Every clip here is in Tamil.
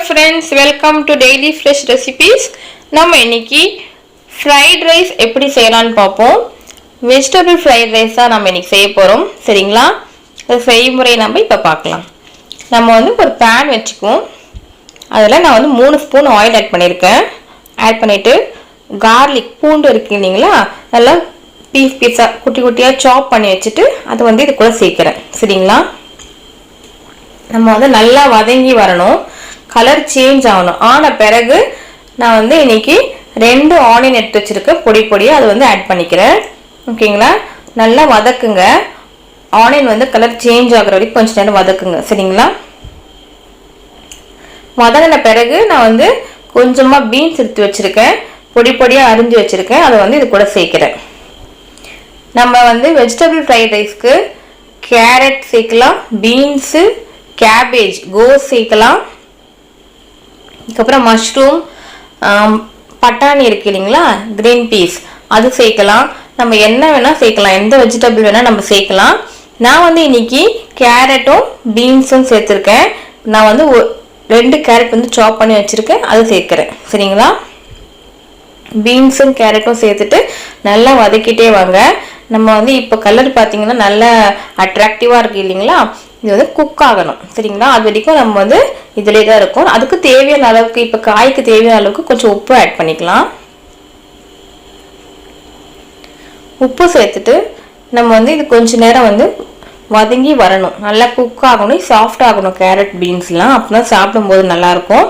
friends, welcome to daily fresh recipes. நம்ம இன்னைக்கு fried rice எப்படி செய்யலாம்னு பாப்போம். vegetable fried rice தான் நம்ம இன்னைக்கு செய்ய போறோம். சரிங்களா? அது செய்முறை நம்ம இப்ப பார்க்கலாம். நம்ம வந்து ஒரு pan வெச்சுக்குவோம். அதுல நான் வந்து 3 ஸ்பூன் oil ஆட் பண்ணிருக்கேன். ஆட் பண்ணிட்டு garlic பூண்டு இருக்கு இல்லீங்களா? நல்லா பீஸா குட்டி குட்டியா சாப் பண்ணி வச்சிட்டு அது வந்து இது கூட சேர்க்கிறேன். சரிங்களா? நம்ம வந்து நல்லா வதங்கி வரணும். கலர் சேஞ்ச் ஆகணும். ஆன பிறகு நான் வந்து இன்னைக்கு 2 ஆனியன் எடுத்து வச்சிருக்கேன் பொடி பொடியா அது வந்து ஆட் பண்ணிக்கிறேன். ஓகேங்களா? நல்லா வதக்குங்க. ஆனியன் வந்து கலர் சேஞ்ச் ஆகுற வரைக்கும் கொஞ்ச நேரம் வதக்குங்க. சரிங்களா? வதங்கின பிறகு நான் வந்து கொஞ்சமா பீன்ஸ் எடுத்து வச்சிருக்கேன். பொடி பொடியா அரிஞ்சு வச்சிருக்கேன். அதை வந்து இது கூட சேர்க்கிறேன். நம்ம வந்து வெஜிடபிள் ஃப்ரைட் ரைஸ்க்கு கேரட் சேர்க்கலாம், பீன்ஸ், கேபேஜ், கோஸ் சேர்க்கலாம். அதுக்கப்புறம் மஷ்ரூம், பட்டாணி இருக்கு இல்லைங்களா, கிரீன் பீஸ் அது சேர்க்கலாம். நம்ம என்ன வேணால் சேர்க்கலாம், எந்த வெஜிடபிள் வேணால் நம்ம சேர்க்கலாம். நான் வந்து இன்னைக்கு கேரட்டும் பீன்ஸும் சேர்த்துருக்கேன். நான் வந்து 2 கேரட் வந்து சாப் பண்ணி வச்சுருக்கேன், அது சேர்க்குறேன். சரிங்களா? பீன்ஸும் கேரட்டும் சேர்த்துட்டு நல்லா வதக்கிட்டே வாங்க. நம்ம வந்து இப்போ கலர் பார்த்தீங்கன்னா நல்லா அட்ராக்டிவாக இருக்குது இல்லைங்களா? இது வந்து குக் ஆகணும். சரிங்களா? அது வரைக்கும் நம்ம வந்து இதிலே தான் இருக்கும். அதுக்கு தேவையான அளவுக்கு, இப்போ காய்க்கு தேவையான அளவுக்கு கொஞ்சம் உப்பு ஆட் பண்ணிக்கலாம். உப்பு சேர்த்துட்டு நம்ம வந்து இது கொஞ்ச நேரம் வந்து வதங்கி வரணும். நல்லா குக் ஆகணும், சாஃப்ட் ஆகணும் கேரட் பீன்ஸ்லாம். அப்போ தான் சாப்பிடும்போது நல்லாயிருக்கும்.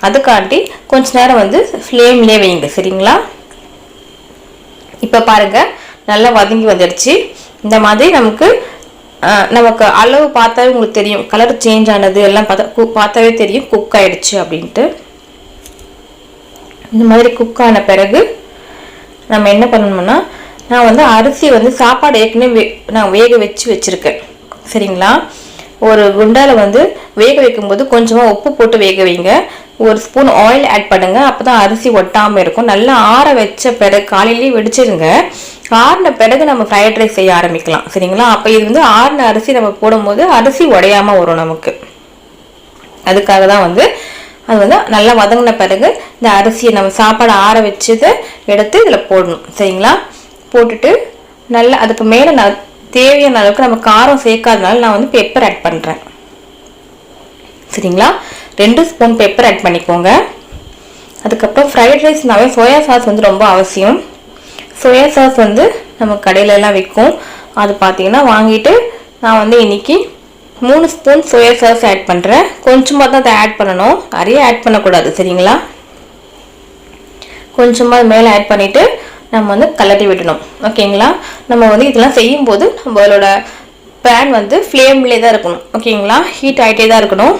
அதுக்காட்டி கொஞ்ச நேரம் வந்து ஃப்ளேம்லேயே வைங்க. சரிங்களா? இப்போ பாருங்கள் நல்லா வதங்கி வந்துடுச்சு. இந்த மாதிரி நமக்கு அளவு பார்த்தாவே உங்களுக்கு தெரியும், கலர் சேஞ்ச் ஆனது எல்லாம் பார்த்தாவே தெரியும் குக் ஆயிடுச்சு அப்படின்ட்டு. இந்த மாதிரி குக் ஆன பிறகு நம்ம என்ன பண்ணணும்னா, நான் வந்து அரிசி வந்து சாப்பாடு ஏற்கனவே நான் வேக வச்சிருக்கேன். சரிங்களா? ஒரு குண்டால வந்து வேக வைக்கும்போது கொஞ்சமாக உப்பு போட்டு வேக வைங்க. 1 ஸ்பூன் ஆயில் ஆட் பண்ணுங்க. அப்போ தான் அரிசி ஒட்டாமல் இருக்கும். நல்லா ஆற வச்ச பிறகு காலையிலேயே வெடிச்சிருங்க. ஆறின பிறகு நம்ம ஃப்ரைட் ரைஸ் செய்ய ஆரம்பிக்கலாம். சரிங்களா? அப்போ இது வந்து ஆறின அரிசி நம்ம போடும்போது அரிசி உடையாமல் வரும் நமக்கு. அதுக்காக தான் வந்து அது வந்து நல்லா வதங்கின பிறகு இந்த அரிசியை நம்ம சாப்பாடு ஆற வச்சதை எடுத்து இதில் போடணும். சரிங்களா? போட்டுட்டு நல்லா அதுக்கு மேலே நான் தேவையான அளவுக்கு நம்ம காரம் சேர்க்காதனால நான் வந்து பெப்பர் ஆட் பண்ணுறேன். சரிங்களா? 2 ஸ்பூன் பெப்பர் ஆட் பண்ணிக்கோங்க. அதுக்கப்புறம் ஃப்ரைட் ரைஸ்னாவே சோயா சாஸ் வந்து ரொம்ப அவசியம். சோயா சாஸ் வந்து நம்ம கடையிலலாம் விற்கும். அது பார்த்தீங்கன்னா வாங்கிட்டு நான் வந்து இன்னைக்கு 3 ஸ்பூன் சோயா சாஸ் ஆட் பண்ணுறேன். கொஞ்சமாக தான் அதை ஆட் பண்ணணும், நிறைய ஆட் பண்ணக்கூடாது. சரிங்களா? கொஞ்சமாக மேலே ஆட் பண்ணிவிட்டு நம்ம வந்து கலட்டி விடணும். ஓகேங்களா? நம்ம வந்து இதெல்லாம் செய்யும்போது நம்மளோட பேன் வந்து ஃப்ளேம்லேயே தான் இருக்கணும். ஓகேங்களா? ஹீட் ஆகிட்டே தான் இருக்கணும்.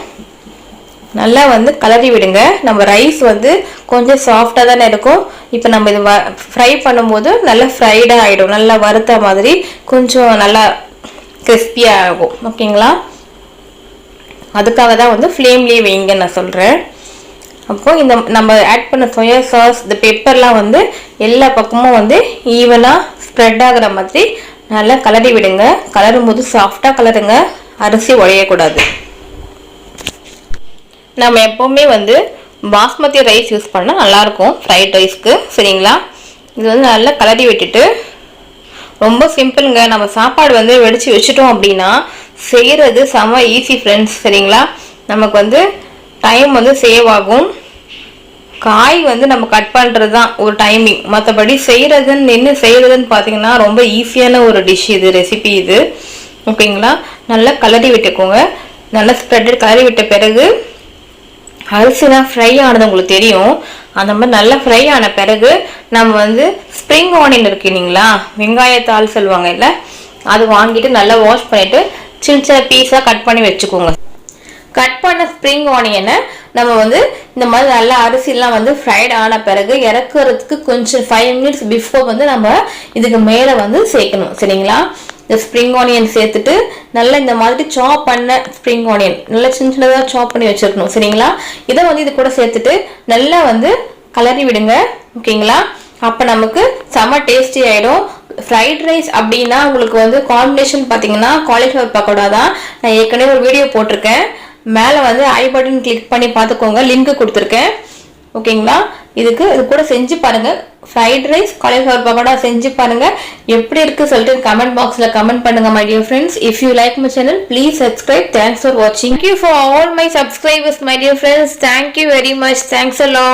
நல்லா வந்து கலரி விடுங்க. நம்ம ரைஸ் வந்து கொஞ்சம் சாஃப்டாக தானே இருக்கும். இப்போ நம்ம இது ஃப்ரை பண்ணும்போது நல்லா ஃப்ரைடாக ஆகிடும். நல்லா வறுத்த மாதிரி கொஞ்சம் நல்லா கிறிஸ்பியாக ஆகும். ஓகேங்களா? அதுக்காக தான் வந்து ஃப்ளேம்லேயே வைங்க நான் சொல்கிறேன். அப்போ இந்த நம்ம ஆட் பண்ண சோயா சாஸ், இந்த பெப்பர்லாம் வந்து எல்லா பக்கமும் வந்து ஈவனாக ஸ்ப்ரெட் ஆகிற மாதிரி நல்லா கலரி விடுங்க. கலரும் போது சாஃப்டாக கலருங்க, அரிசி உடையக்கூடாது. நம்ம எப்போவுமே வந்து பாஸ்மதி ரைஸ் யூஸ் பண்ணால் நல்லாயிருக்கும் ஃப்ரைட் ரைஸ்க்கு. சரிங்களா? இது வந்து நல்லா கலரி விட்டுட்டு, ரொம்ப சிம்பிளுங்க. நம்ம சாப்பாடு வந்து வெடித்து வச்சுட்டோம் அப்படின்னா செய்கிறது செம ஈஸி ஃப்ரெண்ட்ஸ். சரிங்களா? நமக்கு வந்து டைம் வந்து சேவ் ஆகும். காய் வந்து நம்ம கட் பண்ணுறது தான் ஒரு டைமிங். மற்றபடி செய்கிறதுன்னு பார்த்தீங்கன்னா ரொம்ப ஈஸியான ஒரு டிஷ் இது, ரெசிபி இது. ஓகேங்களா? நல்லா கலரி விட்டுக்கோங்க. நல்லா ஸ்ப்ரெட் கலரி விட்ட பிறகு அரிசிலாம் ஃப்ரை ஆனது உங்களுக்கு தெரியும். அந்த மாதிரி நல்லா ஃப்ரை ஆன பிறகு நம்ம வந்து ஸ்ப்ரிங் ஆனியன் இருக்கு இல்லைங்களா, வெங்காயத்தாள் சொல்லுவாங்க இல்லை, அது வாங்கிட்டு நல்லா வாஷ் பண்ணிவிட்டு சின்ன சின்ன பீஸாக கட் பண்ணி வச்சுக்கோங்க. கட் பண்ண ஸ்ப்ரிங் ஆனியனை நம்ம வந்து இந்த மாதிரி நல்லா அரிசிலாம் வந்து ஃப்ரைட் ஆன பிறகு இறக்குறதுக்கு கொஞ்சம் 5 மினிட்ஸ் பிஃபோர் வந்து நம்ம இதுக்கு மேலே வந்து சேர்க்கணும். சரிங்களா? இந்த ஸ்ப்ரிங் ஆனியன் சேர்த்துட்டு நல்லா இந்த மாதிரி சாப் பண்ண ஸ்ப்ரிங் ஆனியன் நல்லா சின்ன சின்னதாக சாப் பண்ணி வச்சுருக்கணும். சரிங்களா? இதை வந்து இது கூட சேர்த்துட்டு நல்லா வந்து கலரி விடுங்க. ஓகேங்களா? அப்போ நமக்கு செம டேஸ்டி ஆகிடும். ஃப்ரைட் ரைஸ் அப்படின்னா உங்களுக்கு வந்து காம்பினேஷன் பார்த்தீங்கன்னா காலிஃப்ளவர் பக்கோடா தான். நான் ஏற்கனவே ஒரு வீடியோ போட்டிருக்கேன். மேலே வந்து ஐ பட்டன் கிளிக் பண்ணி பார்த்துக்கோங்க, லிங்க் கொடுத்துருக்கேன். ஓகேங்களா? இது கூட செஞ்சு பாருங்க. ஃப்ரைட் ரைஸ் காலிஃப்ளவர் பக்கோடா செஞ்சு பாருங்க. எப்படி இருக்கு சொல்லிட்டு கமெண்ட் பாக்ஸ்ல கமெண்ட் பண்ணுங்க my dear friends. If you like my channel, please subscribe. Thanks for watching. Thank you for all my subscribers my dear friends. Thank you very much. Thanks a lot.